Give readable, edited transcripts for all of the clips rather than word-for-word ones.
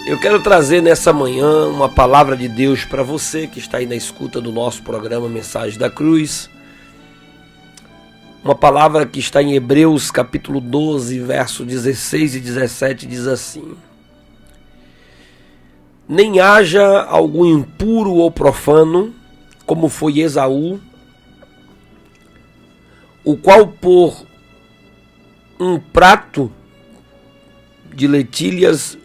Eu quero trazer nessa manhã uma palavra de Deus para você que está aí na escuta do nosso programa Mensagem da Cruz. Uma palavra que está em Hebreus capítulo 12, verso 16 e 17, diz assim: Nem haja algum impuro ou profano, como foi Esaú, o qual por um prato de lentilhas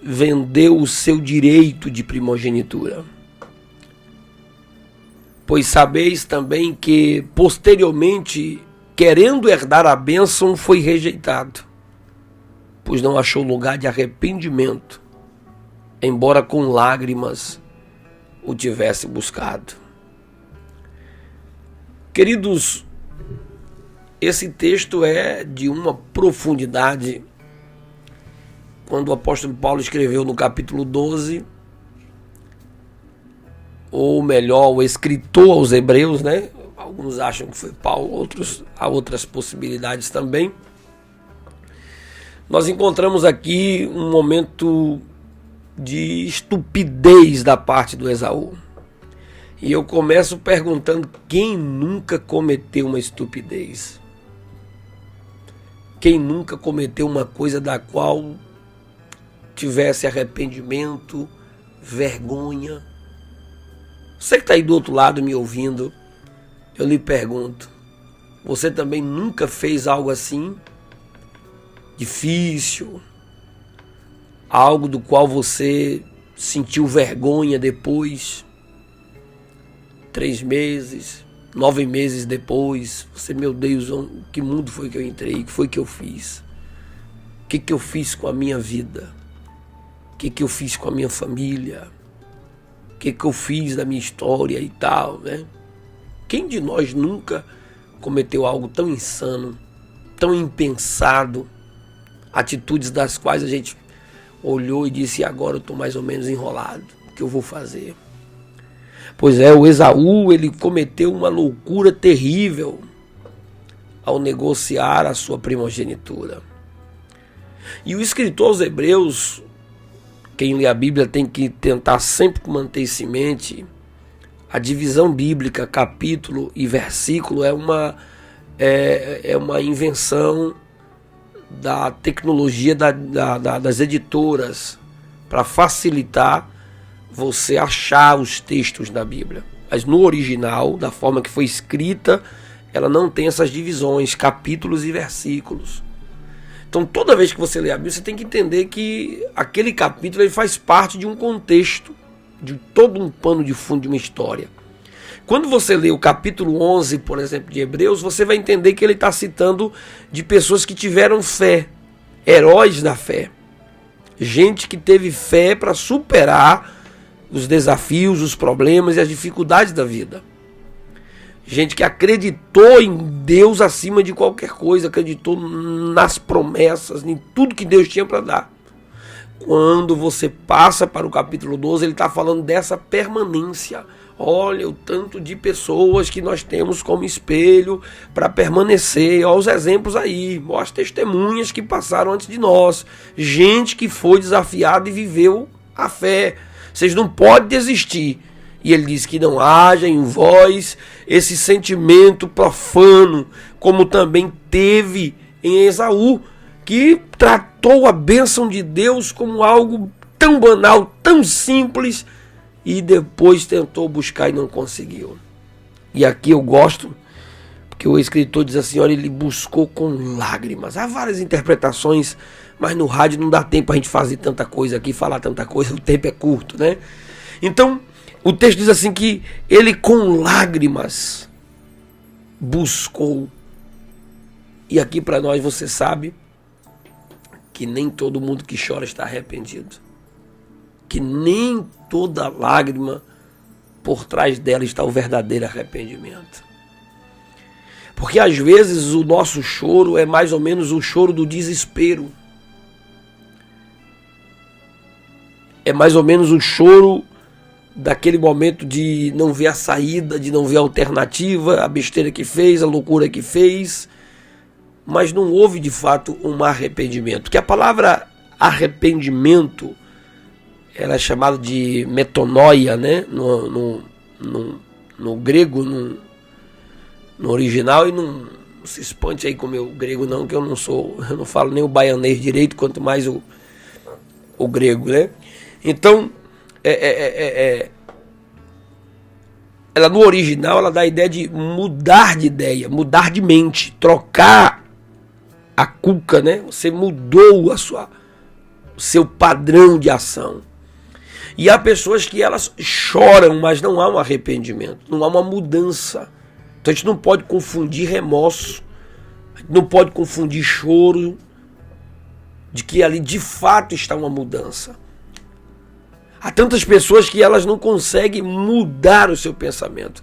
vendeu o seu direito de primogenitura. Pois sabeis também que, posteriormente, querendo herdar a bênção, foi rejeitado, pois não achou lugar de arrependimento, embora com lágrimas o tivesse buscado. Queridos, esse texto é de uma profundidade. Quando o apóstolo Paulo escreveu no capítulo 12, ou melhor, o escritor aos Hebreus, né? Alguns acham que foi Paulo, outros há outras possibilidades também. Nós encontramos aqui um momento de estupidez da parte do Esaú. E eu começo perguntando: quem nunca cometeu uma estupidez? Quem nunca cometeu uma coisa da qual tivesse arrependimento, vergonha? Você que está aí do outro lado me ouvindo, eu lhe pergunto: você também nunca fez algo assim? Difícil? Algo do qual você sentiu vergonha depois? 3 meses, 9 meses depois, você, meu Deus, que mundo foi que eu entrei? O que foi que eu fiz? O que eu fiz com a minha vida? O que eu fiz com a minha família? O que eu fiz da minha história e tal, né? Quem de nós nunca cometeu algo tão insano, tão impensado, atitudes das quais a gente olhou e disse: agora eu estou mais ou menos enrolado, o que eu vou fazer? Pois é, o Esaú, ele cometeu uma loucura terrível ao negociar a sua primogenitura. E o escritor aos Hebreus, quem lê a Bíblia tem que tentar sempre manter isso em mente. A divisão bíblica, capítulo e versículo, é uma invenção da tecnologia das editoras para facilitar você achar os textos da Bíblia. Mas no original, da forma que foi escrita, ela não tem essas divisões, capítulos e versículos. Então, toda vez que você lê a Bíblia, você tem que entender que aquele capítulo ele faz parte de um contexto, de todo um pano de fundo de uma história. Quando você lê o capítulo 11, por exemplo, de Hebreus, você vai entender que ele está citando de pessoas que tiveram fé, heróis da fé. Gente que teve fé para superar os desafios, os problemas e as dificuldades da vida. Gente que acreditou em Deus acima de qualquer coisa, acreditou nas promessas, em tudo que Deus tinha para dar. Quando você passa para o capítulo 12, ele está falando dessa permanência. Olha o tanto de pessoas que nós temos como espelho para permanecer. Olha os exemplos aí, olha as testemunhas que passaram antes de nós. Gente que foi desafiada e viveu a fé. Vocês não podem desistir. E ele diz que não haja em vós esse sentimento profano, como também teve em Esaú, que tratou a bênção de Deus como algo tão banal, tão simples, e depois tentou buscar e não conseguiu. E aqui eu gosto, porque o escritor diz assim: olha, ele buscou com lágrimas. Há várias interpretações, mas no rádio não dá tempo a gente fazer tanta coisa aqui, falar tanta coisa, o tempo é curto, né? Então, o texto diz assim que ele com lágrimas buscou. E aqui para nós, você sabe que nem todo mundo que chora está arrependido. Que nem toda lágrima, por trás dela está o verdadeiro arrependimento. Porque às vezes o nosso choro é mais ou menos o choro do desespero. É mais ou menos o choro daquele momento de não ver a saída, de não ver a alternativa, a besteira que fez, a loucura que fez, mas não houve de fato um arrependimento. Que a palavra arrependimento ela é chamada de metanoia, né? No grego, no original, e não se espante aí com o meu grego não, que eu não falo nem o baianês direito, quanto mais o grego, né? Então, ela no original, ela dá a ideia de mudar de ideia, mudar de mente, trocar a cuca, né? Você mudou o seu padrão de ação. E há pessoas que elas choram, mas não há um arrependimento, não há uma mudança. Então a gente não pode confundir remorso, a gente não pode confundir choro, de que ali de fato está uma mudança. Há tantas pessoas que elas não conseguem mudar o seu pensamento.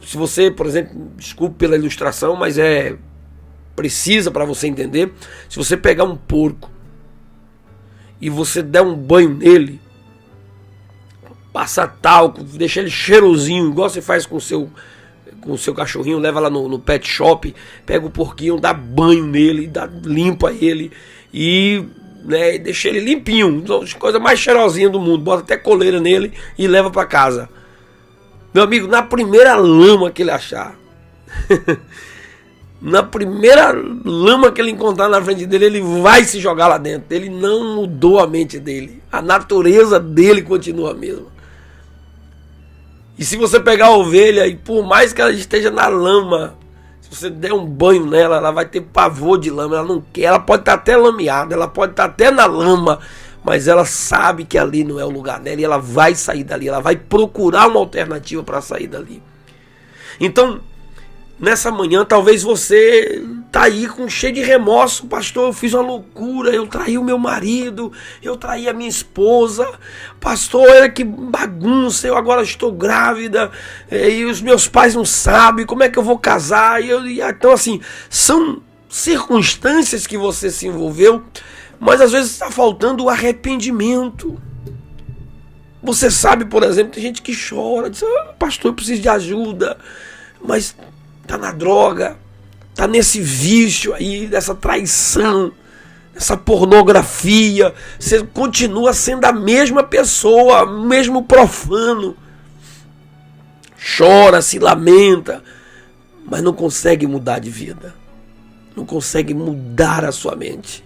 Se você, por exemplo, desculpe pela ilustração, mas precisa para você entender. Se você pegar um porco e você der um banho nele, passar talco, deixar ele cheirosinho, igual você faz com o seu cachorrinho, leva lá no pet shop, pega o porquinho, dá banho nele, limpa ele e deixa ele limpinho, coisa mais cheirosinha do mundo, bota até coleira nele e leva para casa. Meu amigo, na primeira lama que ele achar, na primeira lama que ele encontrar na frente dele, ele vai se jogar lá dentro. Ele não mudou a mente dele, a natureza dele continua a mesma. E se você pegar a ovelha, e por mais que ela esteja na lama, se você der um banho nela, ela vai ter pavor de lama, ela não quer, ela pode estar até lameada, ela pode estar até na lama, mas ela sabe que ali não é o lugar dela e ela vai sair dali, ela vai procurar uma alternativa para sair dali. Então, nessa manhã, talvez você tá aí cheio de remorso. Pastor, eu fiz uma loucura, eu traí o meu marido, eu traí a minha esposa. Pastor, olha que bagunça, eu agora estou grávida, e os meus pais não sabem como é que eu vou casar. Então, assim, são circunstâncias que você se envolveu, mas às vezes está faltando o arrependimento. Você sabe, por exemplo, tem gente que chora, diz, pastor, eu preciso de ajuda, mas tá na droga, tá nesse vício aí, dessa traição, dessa pornografia. Você continua sendo a mesma pessoa, o mesmo profano. Chora, se lamenta, mas não consegue mudar de vida. Não consegue mudar a sua mente.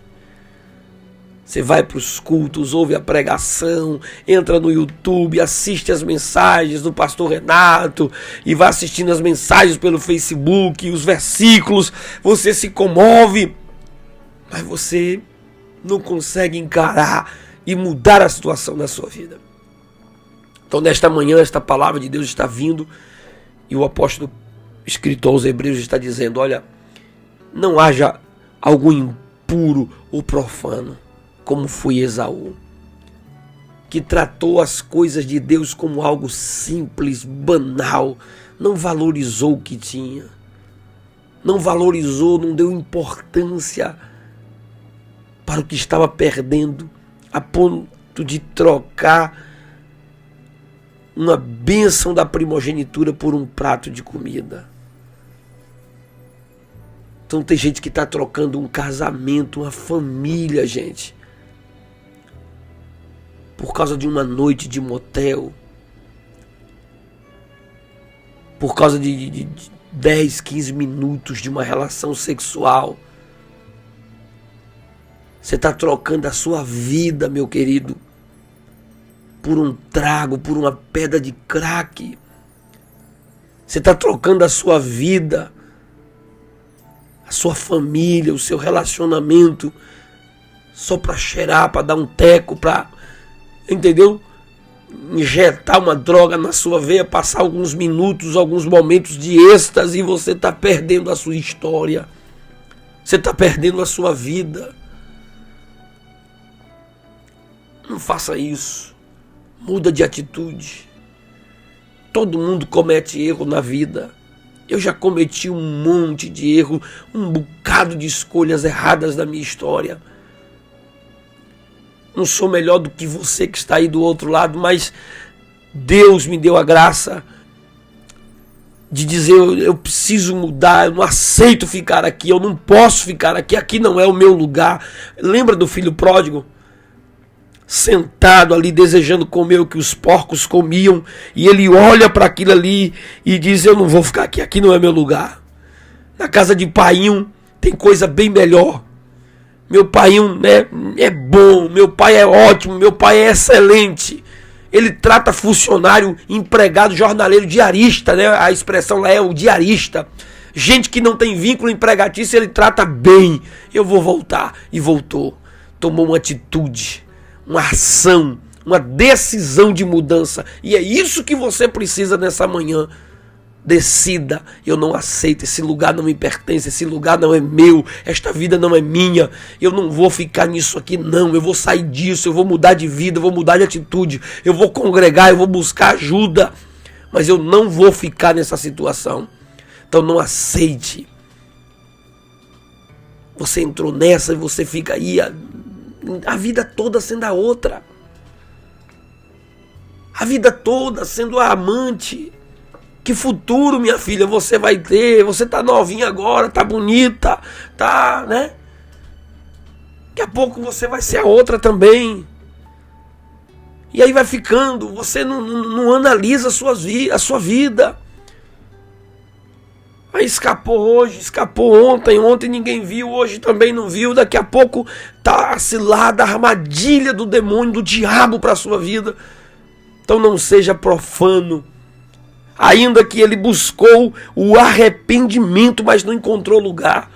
Você vai para os cultos, ouve a pregação, entra no YouTube, assiste as mensagens do pastor Renato e vai assistindo as mensagens pelo Facebook, os versículos, você se comove, mas você não consegue encarar e mudar a situação da sua vida. Então nesta manhã, esta palavra de Deus está vindo e o apóstolo escritor aos Hebreus está dizendo, olha, não haja algum impuro ou profano, como foi Esaú, que tratou as coisas de Deus como algo simples, banal, não valorizou o que tinha, não valorizou, não deu importância para o que estava perdendo, a ponto de trocar uma bênção da primogenitura por um prato de comida. Então tem gente que está trocando um casamento, uma família, gente, por causa de uma noite de motel, por causa de 10, 15 minutos de uma relação sexual. Você está trocando a sua vida, meu querido, por um trago, por uma pedra de crack. Você está trocando a sua vida, a sua família, o seu relacionamento, só para cheirar, para dar um teco, para, entendeu? Injetar uma droga na sua veia, passar alguns minutos, alguns momentos de êxtase, e você está perdendo a sua história. Você está perdendo a sua vida. Não faça isso. Muda de atitude. Todo mundo comete erro na vida. Eu já cometi um monte de erro, um bocado de escolhas erradas na minha história. Não sou melhor do que você que está aí do outro lado, mas Deus me deu a graça de dizer, eu preciso mudar, eu não aceito ficar aqui, eu não posso ficar aqui, aqui não é o meu lugar. Lembra do filho pródigo? sentado ali desejando comer o que os porcos comiam, e ele olha para aquilo ali e diz: eu não vou ficar aqui, aqui não é meu lugar. Na casa de painho tem coisa bem melhor. Meu painho, né, é bom, meu pai é ótimo, meu pai é excelente. Ele trata funcionário, empregado, jornaleiro, diarista, né? A expressão lá é o diarista. Gente que não tem vínculo empregatício, ele trata bem. Eu vou voltar. E voltou. Tomou uma atitude, uma ação, uma decisão de mudança. E é isso que você precisa nessa manhã. Decida: eu não aceito, esse lugar não me pertence, esse lugar não é meu, esta vida não é minha, eu não vou ficar nisso aqui não, eu vou sair disso, eu vou mudar de vida, eu vou mudar de atitude, eu vou congregar, eu vou buscar ajuda, mas eu não vou ficar nessa situação. Então não aceite. Você entrou nessa e você fica aí a vida toda sendo a outra, a vida toda sendo a amante. Que futuro, minha filha, você vai ter? Você tá novinha agora, tá bonita, tá, né? Daqui a pouco você vai ser a outra também. E aí vai ficando, você não analisa a sua vida. Aí escapou hoje, escapou ontem ninguém viu, hoje também não viu. Daqui a pouco tá a cilada, a armadilha do demônio, do diabo para a sua vida. Então não seja profano. Ainda que ele buscou o arrependimento, mas não encontrou lugar.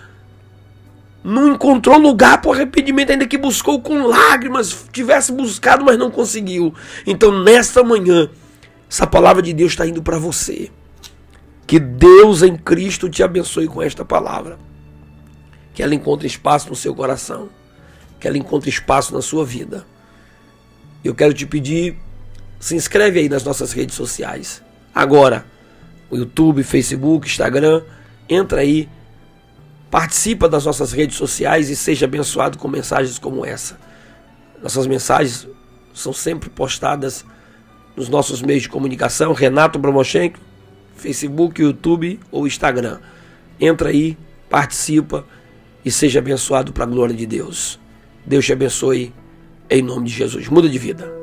Não encontrou lugar para o arrependimento, ainda que buscou com lágrimas, tivesse buscado, mas não conseguiu. Então, nesta manhã, essa palavra de Deus está indo para você. Que Deus em Cristo te abençoe com esta palavra. Que ela encontre espaço no seu coração. Que ela encontre espaço na sua vida. Eu quero te pedir, se inscreve aí nas nossas redes sociais. Agora, o YouTube, Facebook, Instagram, entra aí, participa das nossas redes sociais e seja abençoado com mensagens como essa. Nossas mensagens são sempre postadas nos nossos meios de comunicação, Renato Bromochenko, Facebook, YouTube ou Instagram. Entra aí, participa e seja abençoado para a glória de Deus. Deus te abençoe em nome de Jesus. Muda de vida.